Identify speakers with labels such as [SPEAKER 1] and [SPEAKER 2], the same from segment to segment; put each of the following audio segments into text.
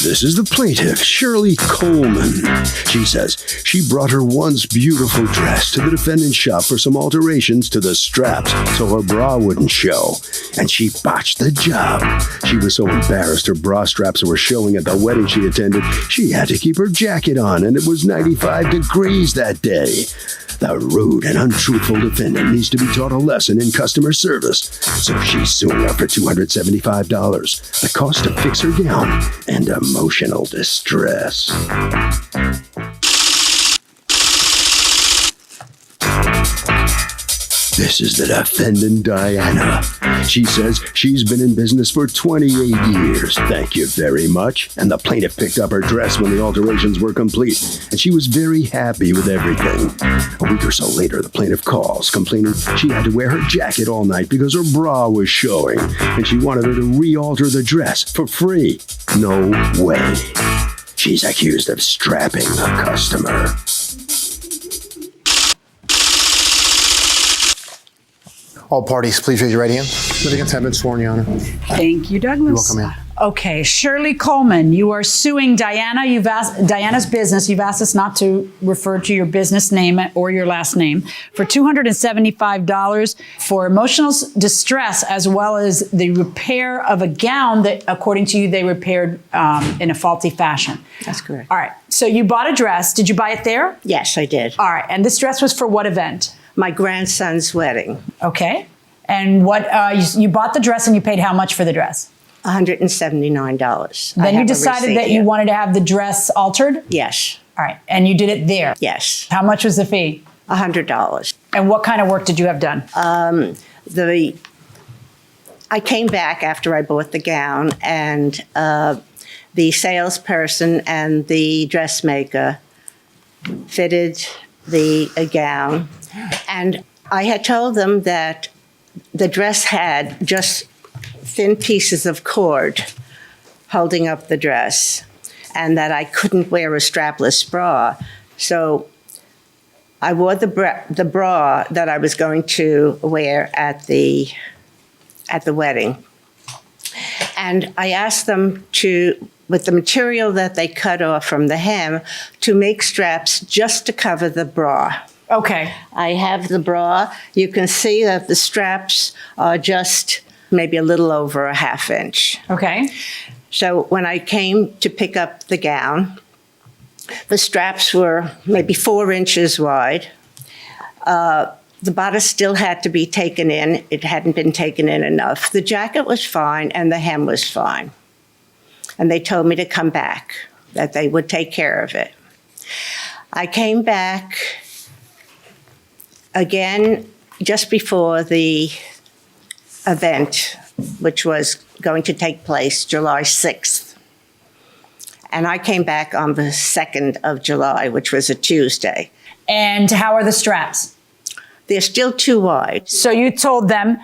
[SPEAKER 1] This is the plaintiff, Shirley Coleman. She says she brought her once beautiful dress to the defendant's shop for some alterations to the straps so her bra wouldn't show. And she botched the job. She was so embarrassed her bra straps were showing at the wedding she attended, she had to keep her jacket on, and it was 95 degrees that day. The rude and untruthful defendant needs to be taught a lesson in customer service. So she's suing her for $275, the cost to fix her gown, and emotional distress. This is the defendant, Diana. She says she's been in business for 28 years. Thank you very much. And the plaintiff picked up her dress when the alterations were complete, and she was very happy with everything. A week or so later, the plaintiff calls, complaining she had to wear her jacket all night because her bra was showing, and she wanted her to re-alter the dress for free. No way. She's accused of strapping a customer.
[SPEAKER 2] All parties, please raise your right hand. Litigants have been sworn, Your Honor.
[SPEAKER 3] Thank you, Douglas.
[SPEAKER 2] You're welcome,
[SPEAKER 3] Okay, Shirley Coleman, you are suing Diana. You've asked Diana's business. You've asked us not to refer to your business name or your last name for $275 for emotional distress, as well as the repair of a gown that, according to you, they repaired in a faulty fashion.
[SPEAKER 4] That's correct.
[SPEAKER 3] All right. So you bought a dress. Did you buy it there?
[SPEAKER 4] Yes, I did.
[SPEAKER 3] All right. And this dress was for what event?
[SPEAKER 4] My grandson's wedding.
[SPEAKER 3] Okay. And what you bought the dress, and you paid how much for the dress?
[SPEAKER 4] $179.
[SPEAKER 3] Then you decided that you wanted to have the dress altered?
[SPEAKER 4] Yes.
[SPEAKER 3] All right. And you did it there?
[SPEAKER 4] Yes.
[SPEAKER 3] How much was the fee?
[SPEAKER 4] $100.
[SPEAKER 3] And what kind of work did you have done?
[SPEAKER 4] I came back after I bought the gown, and the salesperson and the dressmaker fitted the gown. And I had told them that the dress had just thin pieces of cord holding up the dress, and that I couldn't wear a strapless bra. So I wore the bra that I was going to wear at the wedding. And I asked them to, with the material that they cut off from the hem, to make straps just to cover the bra.
[SPEAKER 3] Okay.
[SPEAKER 4] I have the bra. You can see that the straps are just maybe a little over a ½ inch.
[SPEAKER 3] Okay.
[SPEAKER 4] So when I came to pick up the gown, the straps were maybe 4 inches wide. The bodice still had to be taken in. It hadn't been taken in enough. The jacket was fine and the hem was fine. And they told me to come back, that they would take care of it. I came back again just before the event, which was going to take place July 6th. And I came back on the 2nd of July, which was a Tuesday.
[SPEAKER 3] And how are the straps?
[SPEAKER 4] They're still too wide.
[SPEAKER 3] So you told them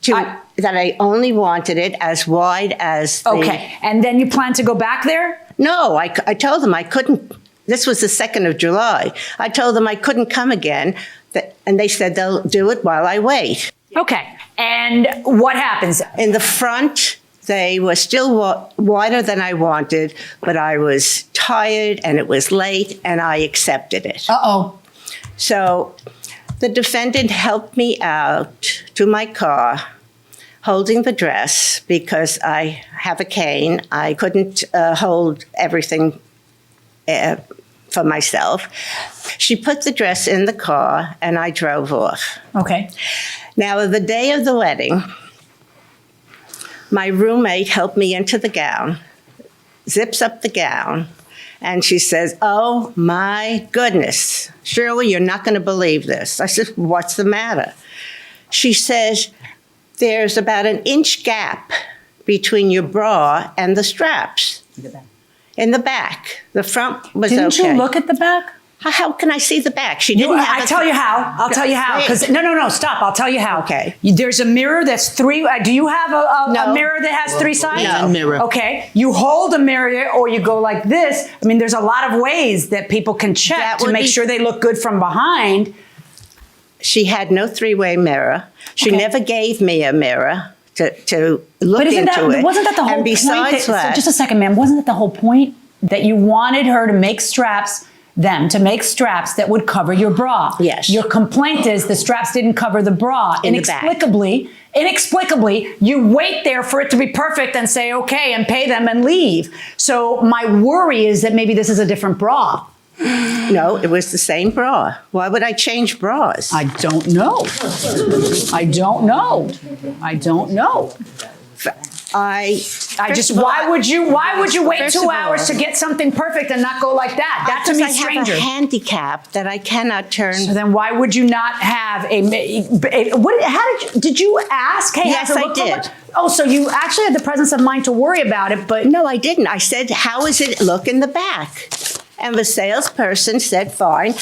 [SPEAKER 4] that I only wanted it as wide as the...
[SPEAKER 3] Okay. And then you plan to go back there?
[SPEAKER 4] No, I told them I couldn't. This was the 2nd of July. I told them I couldn't come again, and they said they'll do it while I wait.
[SPEAKER 3] Okay. And what happens?
[SPEAKER 4] In the front, they were still wider than I wanted, but I was tired and it was late and I accepted it.
[SPEAKER 3] Uh-oh.
[SPEAKER 4] So the defendant helped me out to my car holding the dress because I have a cane. I couldn't hold everything for myself. She put the dress in the car and I drove off.
[SPEAKER 3] Okay.
[SPEAKER 4] Now, the day of the wedding, my roommate helped me into the gown, zips up the gown, and she says, "Oh, my goodness, Shirley, you're not going to believe this." I said, "What's the matter?" She says, "There's about an inch gap between your bra and the straps." In the back. The front was okay.
[SPEAKER 3] Didn't you look at the back?
[SPEAKER 4] How can I see the back? She didn't have
[SPEAKER 3] I'll tell you how. I'll tell you how. Because no, stop. I'll tell you how.
[SPEAKER 4] Okay.
[SPEAKER 3] There's a mirror that's 3. Do you have a mirror that has 3 sides?
[SPEAKER 4] No.
[SPEAKER 2] Mirror.
[SPEAKER 3] Okay. You hold a mirror or you go like this. I mean, there's a lot of ways that people can check to make sure they look good from behind.
[SPEAKER 4] She had no 3-way mirror. She never gave me a mirror to look
[SPEAKER 3] But
[SPEAKER 4] into it.
[SPEAKER 3] wasn't that the whole
[SPEAKER 4] and
[SPEAKER 3] point?
[SPEAKER 4] besides that,
[SPEAKER 3] Just a second, ma'am. Wasn't that the whole point that you wanted her to make straps? To make straps that would cover your bra.
[SPEAKER 4] Yes.
[SPEAKER 3] Your complaint is the straps didn't cover the bra.
[SPEAKER 4] In the back.
[SPEAKER 3] Inexplicably, you wait there for it to be perfect and say okay and pay them and leave. So my worry is that maybe this is a different bra.
[SPEAKER 4] no, it was the same bra. Why would I change bras?
[SPEAKER 3] I don't know. I don't know. I don't know. Why would you wait
[SPEAKER 4] First
[SPEAKER 3] 2
[SPEAKER 4] of all-
[SPEAKER 3] hours to get something perfect and not go like that? That to me is
[SPEAKER 4] I
[SPEAKER 3] stranger.
[SPEAKER 4] have a handicap that I cannot turn.
[SPEAKER 3] So then why would you not have did you ask? Hey,
[SPEAKER 4] Yes,
[SPEAKER 3] have her
[SPEAKER 4] I
[SPEAKER 3] look for
[SPEAKER 4] did.
[SPEAKER 3] what? Oh, so you actually had the presence of mind to worry about it, but
[SPEAKER 4] No, I didn't. I said, how does it look in the back? And the salesperson said, fine.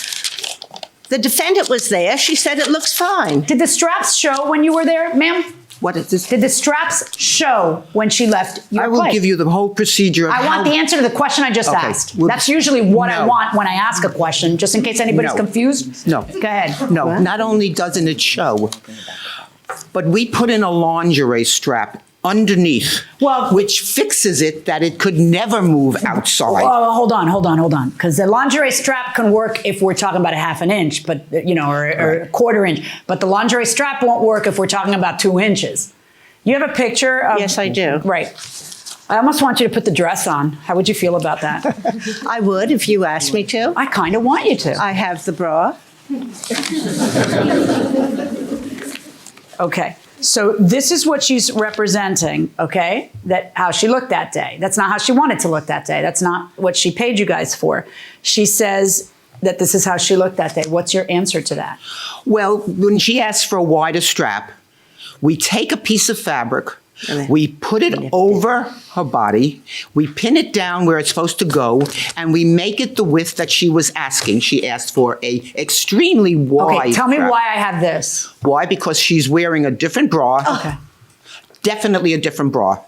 [SPEAKER 4] The defendant was there. She said, it looks fine.
[SPEAKER 3] did the straps show when you were there, ma'am?
[SPEAKER 5] What is this?
[SPEAKER 3] Did the straps show when she left your
[SPEAKER 5] I will
[SPEAKER 3] place?
[SPEAKER 5] give you the whole procedure. Of
[SPEAKER 3] I want the answer to the question I just
[SPEAKER 5] Okay,
[SPEAKER 3] asked.
[SPEAKER 5] well,
[SPEAKER 3] That's usually what I
[SPEAKER 5] no.
[SPEAKER 3] want when I ask a question, just in case anybody's
[SPEAKER 5] No.
[SPEAKER 3] confused.
[SPEAKER 5] No.
[SPEAKER 3] Go ahead.
[SPEAKER 5] No, not only doesn't it show, but we put in a lingerie strap underneath,
[SPEAKER 3] Well-
[SPEAKER 5] which fixes it that it could never move outside.
[SPEAKER 3] Oh, hold on. Because the lingerie strap can work if we're talking about a half an inch, but or a quarter inch. But the lingerie strap won't work if we're talking about 2 inches. You have a picture of...
[SPEAKER 4] Yes, I do.
[SPEAKER 3] Right. I almost want you to put the dress on. How would you feel about that?
[SPEAKER 4] I would if you asked me to.
[SPEAKER 3] I kind of want you to.
[SPEAKER 4] I have the bra.
[SPEAKER 3] Okay. So this is what she's representing, okay? That how she looked that day. That's not how she wanted to look that day. That's not what she paid you guys for. She says that this is how she looked that day. What's your answer to that?
[SPEAKER 5] Well, when she asks for a wider strap, we take a piece of fabric, we put it over her body, we pin it down where it's supposed to go, and we make it the width that she was asking. She asked for a extremely wide
[SPEAKER 3] Okay, tell me
[SPEAKER 5] strap.
[SPEAKER 3] why I have this.
[SPEAKER 5] Why? Because she's wearing a different bra.
[SPEAKER 3] Okay.
[SPEAKER 5] Definitely a different bra.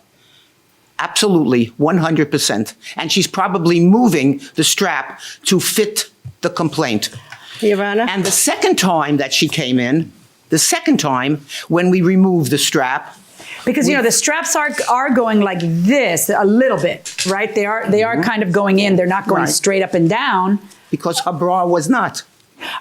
[SPEAKER 5] Absolutely, 100%. And she's probably moving the strap to fit the complaint.
[SPEAKER 4] Your Honor?
[SPEAKER 5] And the second time that she came in, when we removed the strap,
[SPEAKER 3] Because the straps are going like this a little bit, right? They are kind of going in. They're not going
[SPEAKER 5] Right.
[SPEAKER 3] straight up and down.
[SPEAKER 5] because her bra was not.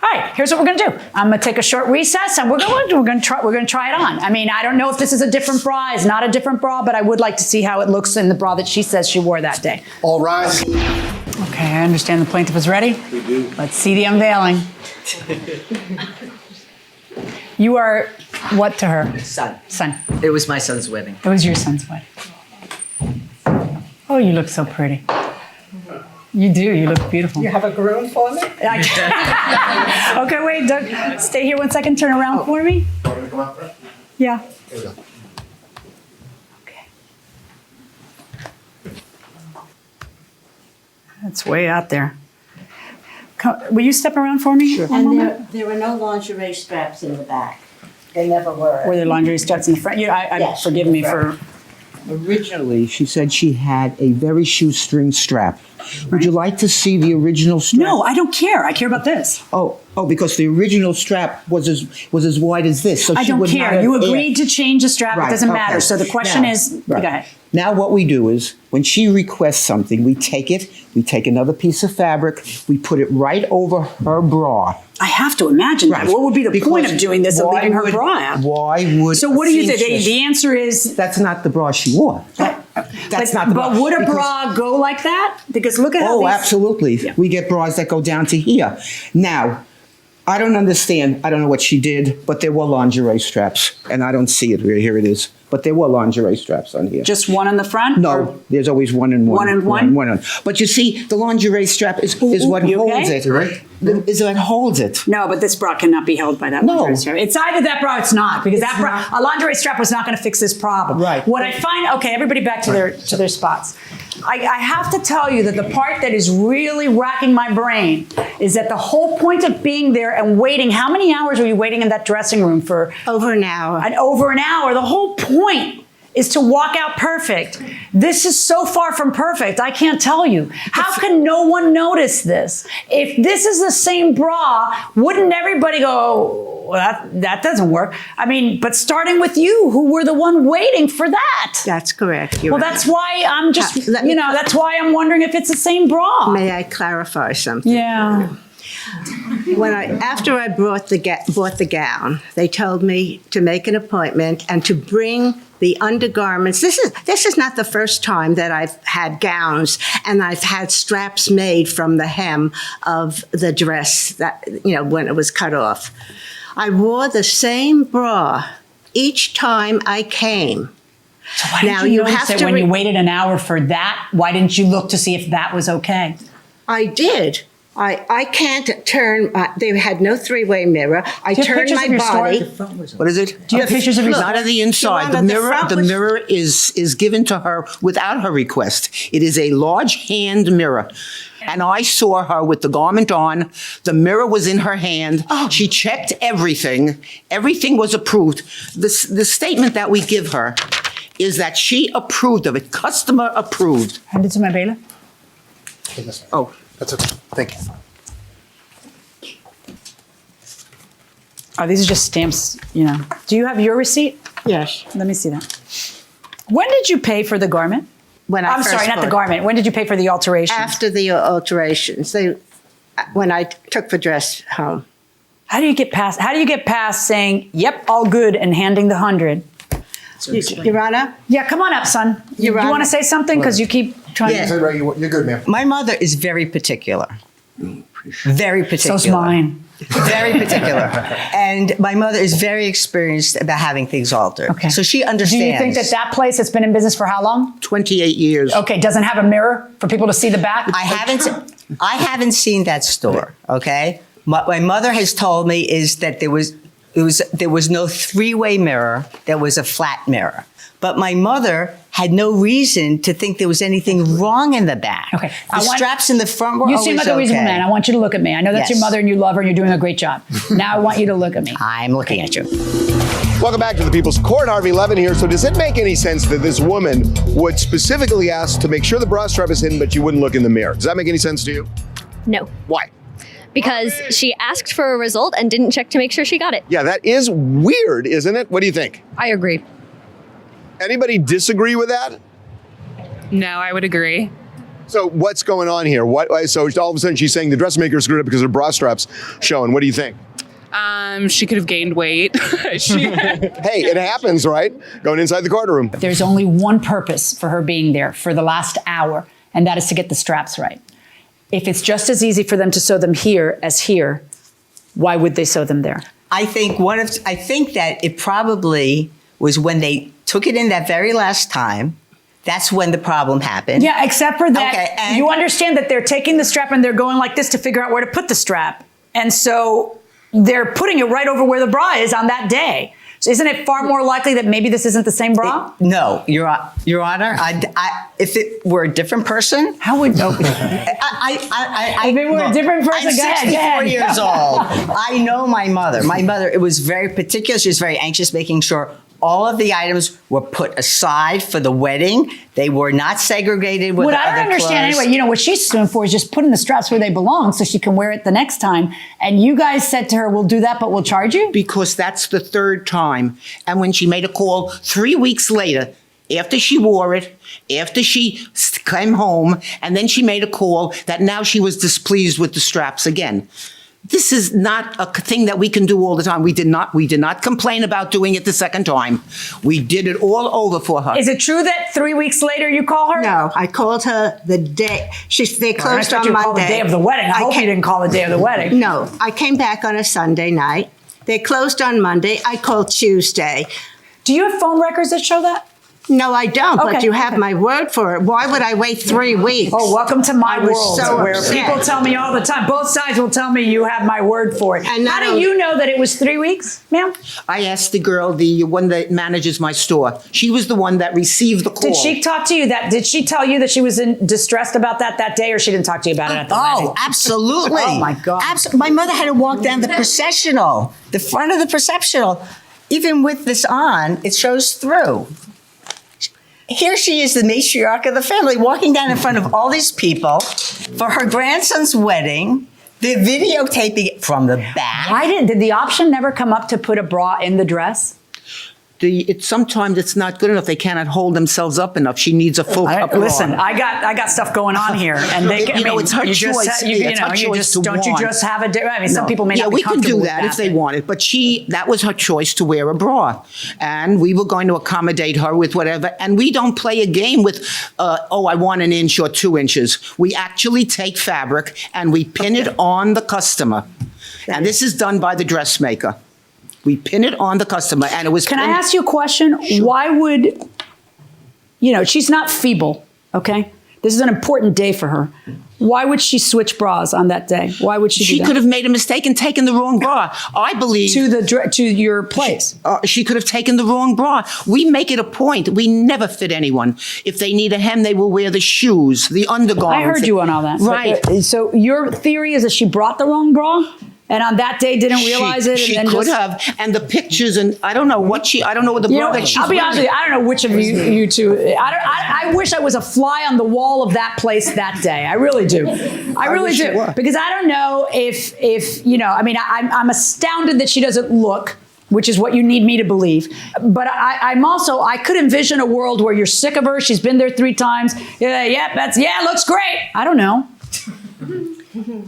[SPEAKER 3] All right, here's what we're gonna do. I'm gonna take a short recess, and we're gonna try it on. I mean, I don't know if this is a different bra. It's not a different bra, but I would like to see how it looks in the bra that she says she wore that day.
[SPEAKER 2] All rise.
[SPEAKER 3] Okay, I understand the plaintiff is ready. We do. Let's see the unveiling. You are what to her?
[SPEAKER 6] Son.
[SPEAKER 3] Son.
[SPEAKER 6] It was my son's wedding.
[SPEAKER 3] It was your son's wedding. Oh, you look so pretty. You do. You look beautiful.
[SPEAKER 7] You have a groom for me?
[SPEAKER 3] Okay, wait, Doug. Stay here 1 second. Turn around for me. Yeah.
[SPEAKER 2] There we go.
[SPEAKER 3] Okay. That's way out there. Will you step around for me? Sure.
[SPEAKER 4] And there were no lingerie straps in the back. They never were.
[SPEAKER 3] Were there laundry straps in the front?
[SPEAKER 4] Yes,
[SPEAKER 3] Forgive me for.
[SPEAKER 5] Originally, she said she had a very shoestring strap. Would you like to see the original strap?
[SPEAKER 3] No, I don't care. I care about this.
[SPEAKER 5] Oh, because the original strap was as wide as this. So
[SPEAKER 3] I
[SPEAKER 5] she
[SPEAKER 3] don't
[SPEAKER 5] would not
[SPEAKER 3] care.
[SPEAKER 5] have
[SPEAKER 3] You
[SPEAKER 5] air.
[SPEAKER 3] agreed to change the strap. It
[SPEAKER 5] Right,
[SPEAKER 3] doesn't
[SPEAKER 5] okay.
[SPEAKER 3] matter. So the question
[SPEAKER 5] Now-
[SPEAKER 3] is,
[SPEAKER 5] right.
[SPEAKER 3] go ahead.
[SPEAKER 5] Now what we do is, when she requests something, we take another piece of fabric, we put it right over her bra.
[SPEAKER 3] I have to imagine that. What would be the point of doing this and
[SPEAKER 5] Why
[SPEAKER 3] leaving her
[SPEAKER 5] would-
[SPEAKER 3] bra out?
[SPEAKER 5] Why would?
[SPEAKER 3] So what do you think?
[SPEAKER 5] seamstress-
[SPEAKER 3] The answer is.
[SPEAKER 5] That's not the bra she wore. That's not the bra.
[SPEAKER 3] But would a
[SPEAKER 5] Because-
[SPEAKER 3] bra go like that? Because look at how
[SPEAKER 5] Oh,
[SPEAKER 3] these.
[SPEAKER 5] absolutely.
[SPEAKER 3] Yeah.
[SPEAKER 5] We get bras that go down to here. Now, I don't understand. I don't know what she did, but there were lingerie straps, and I don't see it. Here it is. But there were lingerie straps on here.
[SPEAKER 3] Just one in the front?
[SPEAKER 5] No,
[SPEAKER 3] Or-
[SPEAKER 5] there's always one and one.
[SPEAKER 3] One and one?
[SPEAKER 5] One on. But you see, the lingerie strap is what
[SPEAKER 3] you
[SPEAKER 5] holds
[SPEAKER 3] okay?
[SPEAKER 5] it. Right? Is what holds it.
[SPEAKER 3] No, but this bra cannot be held by that
[SPEAKER 5] No.
[SPEAKER 3] lingerie strap. It's either that bra or it's not, because that bra, a lingerie strap was not going to fix this problem.
[SPEAKER 5] Right.
[SPEAKER 3] What I find, okay, everybody back to their spots. I have to tell you that the part that is really racking my brain is that the whole point of being there and waiting, how many hours were you waiting in that dressing room for?
[SPEAKER 4] Over an hour.
[SPEAKER 3] Over an hour. The whole point is to walk out perfect. This is so far from perfect. I can't tell you. How can no one notice this? If this is the same bra, wouldn't everybody go, well, that doesn't work. I mean, but starting with you, who were the one waiting for that.
[SPEAKER 4] That's correct.
[SPEAKER 3] Well, that's why I'm just, that's why I'm wondering if it's the same bra.
[SPEAKER 4] May I clarify something?
[SPEAKER 3] Yeah.
[SPEAKER 4] After I bought the gown, they told me to make an appointment and to bring the undergarments. This is not the first time that I've had gowns and I've had straps made from the hem of the dress that, when it was cut off. I wore the same bra each time I came.
[SPEAKER 3] So why didn't you notice it when you waited an hour for that? Why didn't you look to see if that was okay?
[SPEAKER 4] I did. I can't turn. They had no three-way mirror. I turned my body.
[SPEAKER 5] What is it?
[SPEAKER 3] Do you have pictures of your
[SPEAKER 5] Not of the inside. The mirror is given to her without her request. It is a large hand mirror. And I saw her with the garment on. The mirror was in her hand. Oh. She checked everything. Everything was approved. The statement that we give her is that she approved of it. Customer approved.
[SPEAKER 3] Hand it to my bailiff.
[SPEAKER 5] Oh.
[SPEAKER 2] That's okay. Thank you.
[SPEAKER 3] Oh, these are just stamps, Do you have your receipt?
[SPEAKER 4] Yes.
[SPEAKER 3] Let me see that. When did you pay for the garment? I'm sorry, not the garment. When did you pay for the alterations?
[SPEAKER 4] After the alterations. When I took the dress home.
[SPEAKER 3] How do you get past saying, yep, all good, and handing the 100?
[SPEAKER 4] Your Honor?
[SPEAKER 3] Yeah, come on up, son. You want to say something? Because you keep trying to...
[SPEAKER 2] You're good, ma'am.
[SPEAKER 6] My mother is very particular. Very particular.
[SPEAKER 3] So's mine.
[SPEAKER 6] Very particular. And my mother is very experienced about having things altered. Okay. So she understands.
[SPEAKER 3] Do you think that place has been in business for how long?
[SPEAKER 5] 28 years.
[SPEAKER 3] Okay, doesn't have a mirror for people to see the back?
[SPEAKER 6] I haven't seen that store, okay? What my mother has told me is that there was no three-way mirror. There was a flat mirror. But my mother had no reason to think there was anything wrong in the back.
[SPEAKER 3] Okay.
[SPEAKER 6] The straps in the front were always okay.
[SPEAKER 3] You seem like a reasonable man. I want you to look at me. I know that's your mother and you love her and you're doing a great job. Now I want you to look at me.
[SPEAKER 6] I'm looking at you.
[SPEAKER 7] Welcome back to the People's Court. Harvey Levin here. So does it make any sense that this woman would specifically ask to make sure the bra strap is hidden, but you wouldn't look in the mirror? Does that make any sense to you?
[SPEAKER 8] No.
[SPEAKER 7] Why?
[SPEAKER 8] Because she asked for a result and didn't check to make sure she got it.
[SPEAKER 7] Yeah, that is weird, isn't it? What do you think?
[SPEAKER 8] I agree.
[SPEAKER 7] Anybody disagree with that?
[SPEAKER 9] No, I would agree.
[SPEAKER 7] So what's going on here? So all of a sudden she's saying the dressmaker screwed up because her bra strap's showing. What do you think?
[SPEAKER 9] She could have gained weight.
[SPEAKER 7] Hey, it happens, right? Going inside the courtroom.
[SPEAKER 3] There's only one purpose for her being there for the last hour, and that is to get the straps right. If it's just as easy for them to sew them here as here, why would they sew them there?
[SPEAKER 6] I think that it probably was when they took it in that very last time. That's when the problem happened.
[SPEAKER 3] Yeah, except for that,
[SPEAKER 6] okay,
[SPEAKER 3] you understand that they're taking the strap and they're going like this to figure out where to put the strap. And so they're putting it right over where the bra is on that day. So isn't it far more likely that maybe this isn't the same bra?
[SPEAKER 6] No, Your Honor. If it were a different person,
[SPEAKER 3] how would no? If it were a different person,
[SPEAKER 6] I'm 64 years old. I know my mother. My mother, it was very particular. She was very anxious, making sure all of the items were put aside for the wedding. They were not segregated with
[SPEAKER 3] what
[SPEAKER 6] the other
[SPEAKER 3] I don't understand
[SPEAKER 6] clothes.
[SPEAKER 3] anyway, what she's suing for is just putting the straps where they belong so she can wear it the next time. And you guys said to her, we'll do that, but we'll charge you?
[SPEAKER 5] Because that's the third time. And when she made a call 3 weeks later, after she wore it, after she came home, and then she made a call that now she was displeased with the straps again. This is not a thing that we can do all the time. We did not complain about doing it the second time. We did it all over for her.
[SPEAKER 3] Is it true that 3 weeks later you call her?
[SPEAKER 4] No, I called her the day. They closed on
[SPEAKER 3] you
[SPEAKER 4] Monday.
[SPEAKER 3] called the day of the wedding. I hope you didn't call the day of the wedding.
[SPEAKER 4] No, I came back on a Sunday night. They closed on Monday. I called Tuesday.
[SPEAKER 3] Do you have phone records that show that?
[SPEAKER 4] No, I don't, but you have my word for it. Why would I wait 3 weeks?
[SPEAKER 3] Oh, welcome to my world,
[SPEAKER 4] so
[SPEAKER 3] where
[SPEAKER 4] upset.
[SPEAKER 3] people tell me all the time, both sides will tell me you have my word for it.
[SPEAKER 4] And
[SPEAKER 3] how do you know that it was 3 weeks, ma'am?
[SPEAKER 5] I asked the girl, the one that manages my store. She was the one that received the call.
[SPEAKER 3] Did she talk to you did she tell you that she was distressed about that day, or she didn't talk to you about it at the wedding?
[SPEAKER 6] Oh, absolutely.
[SPEAKER 3] Oh my God.
[SPEAKER 6] My mother had to walk down the processional, the front of the processional. Even with this on, it shows through. Here she is, the matriarch of the family, walking down in front of all these people for her grandson's wedding, The videotaping it from the back.
[SPEAKER 3] Did the option never come up to put a bra in the dress?
[SPEAKER 5] Sometimes it's not good enough. They cannot hold themselves up enough. She needs a full cup bra.
[SPEAKER 3] Listen, I got stuff going on here, and they.
[SPEAKER 5] It's her choice.
[SPEAKER 3] Don't you just have a? I mean, some people may not be
[SPEAKER 5] we can
[SPEAKER 3] comfortable
[SPEAKER 5] do
[SPEAKER 3] with
[SPEAKER 5] that if they wanted, but that was her choice to wear a bra, and we were going to accommodate her with whatever. And we don't play a game with, I want an inch or 2 inches. We actually take fabric and we pin it on the customer, and this is done by the dressmaker. We pin it on the customer, and it was.
[SPEAKER 3] Can I ask you a question? Sure. Why would, she's not feeble, okay? This is an important day for her. Why would she switch bras on that day? Why would she do that?
[SPEAKER 5] She could have made a mistake and taken the wrong bra. I believe.
[SPEAKER 3] To your place.
[SPEAKER 5] She could have taken the wrong bra. We make it a point. We never fit anyone. If they need a hem, they will wear the shoes, the undergarments.
[SPEAKER 3] I heard you on all that.
[SPEAKER 5] Right.
[SPEAKER 3] So your theory is that she brought the wrong bra? And on that day didn't realize it?
[SPEAKER 5] She could have. And the pictures, and I don't know what the bra that she's
[SPEAKER 3] I'll be honest with you, I don't know which of you two. I wish I was a fly on the wall of that place that day. I really do. I really do. Because I don't know if I'm astounded that she doesn't look, which is what you need me to believe. But I could envision a world where you're sick of her. She's been there 3 times. Looks great. I don't know.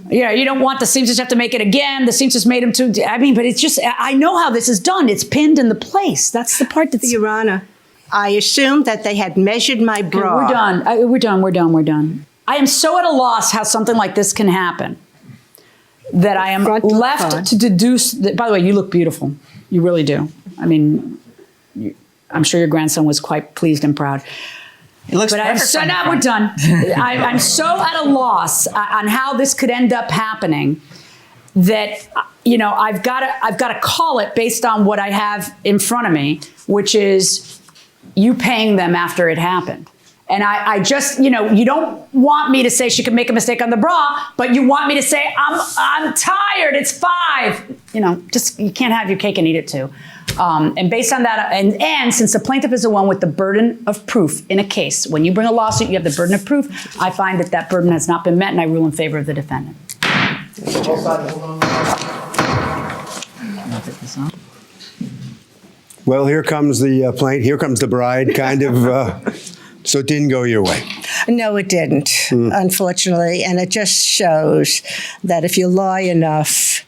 [SPEAKER 3] You don't want the seamstress to have to make it again. The seamstress made him too. But it's just, I know how this is done. It's pinned in the place. That's the part that's.
[SPEAKER 4] Your Honor, I assumed that they had measured my bra.
[SPEAKER 3] Okay, we're done. We're done. I am so at a loss how something like this can happen that I am left to deduce that, by the way, you look beautiful. You really do. I mean, I'm sure your grandson was quite pleased and proud.
[SPEAKER 6] It looks
[SPEAKER 3] but I'm so now we're done. I'm so at a loss on how this could end up happening that I've got to call it based on what I have in front of me, which is you paying them after it happened. And I just, you don't want me to say she could make a mistake on the bra, but you want me to say I'm tired. It's 5. You can't have your cake and eat it too. And based on that, and since the plaintiff is the one with the burden of proof in a case, when you bring a lawsuit, you have the burden of proof. I find that burden has not been met, and I rule in favor of the defendant.
[SPEAKER 1] Well, here comes the plaintiff. Here comes the bride. Kind of. So it didn't go your way.
[SPEAKER 4] No, it didn't, unfortunately, and it just shows that if you lie enough,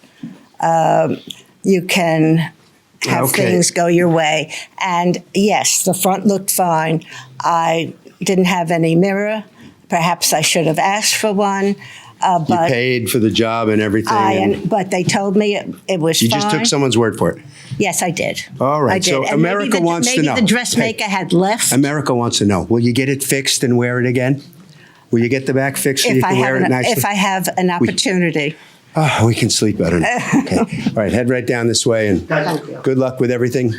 [SPEAKER 4] you can have things go your way. And yes, the front looked fine. I didn't have any mirror. Perhaps I should have asked for one. But
[SPEAKER 1] you paid for the job and everything.
[SPEAKER 4] But they told me it was fine.
[SPEAKER 1] You just took someone's word for it.
[SPEAKER 4] Yes, I did.
[SPEAKER 1] All right.
[SPEAKER 4] I did.
[SPEAKER 1] So
[SPEAKER 4] and
[SPEAKER 1] America wants to know.
[SPEAKER 4] Maybe the dressmaker had left.
[SPEAKER 1] America wants to know. Will you get it fixed and wear it again? Will you get the back fixed so you can wear it nicely?
[SPEAKER 4] If I have an opportunity.
[SPEAKER 1] We can sleep better now. Okay. All right, head right down this way, and good luck with everything.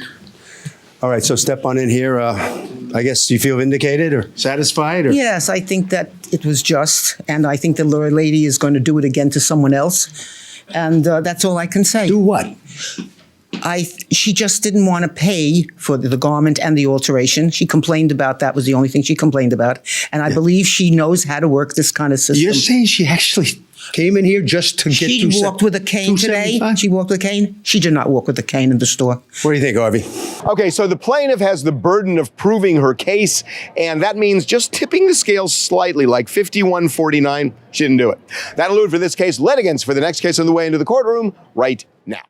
[SPEAKER 1] All right, so step on in here. I guess you feel vindicated or satisfied? Or?
[SPEAKER 5] Yes, I think that it was just, and I think the lady is going to do it again to someone else, and that's all I can say.
[SPEAKER 1] Do what?
[SPEAKER 5] She just didn't want to pay for the garment and the alteration. She complained about that, was the only thing she complained about, and I believe she knows how to work this kind of system.
[SPEAKER 1] You're saying she actually came in here just to get
[SPEAKER 5] She walked with a cane today. She walked with a cane. She did not walk with a cane in the store.
[SPEAKER 1] What do you think, Harvey?
[SPEAKER 7] Okay, so the plaintiff has the burden of proving her case, and that means just tipping the scales slightly, like 51-49. She didn't do it. That'll do it for this case. Litigants for the next case on the way into the courtroom right now.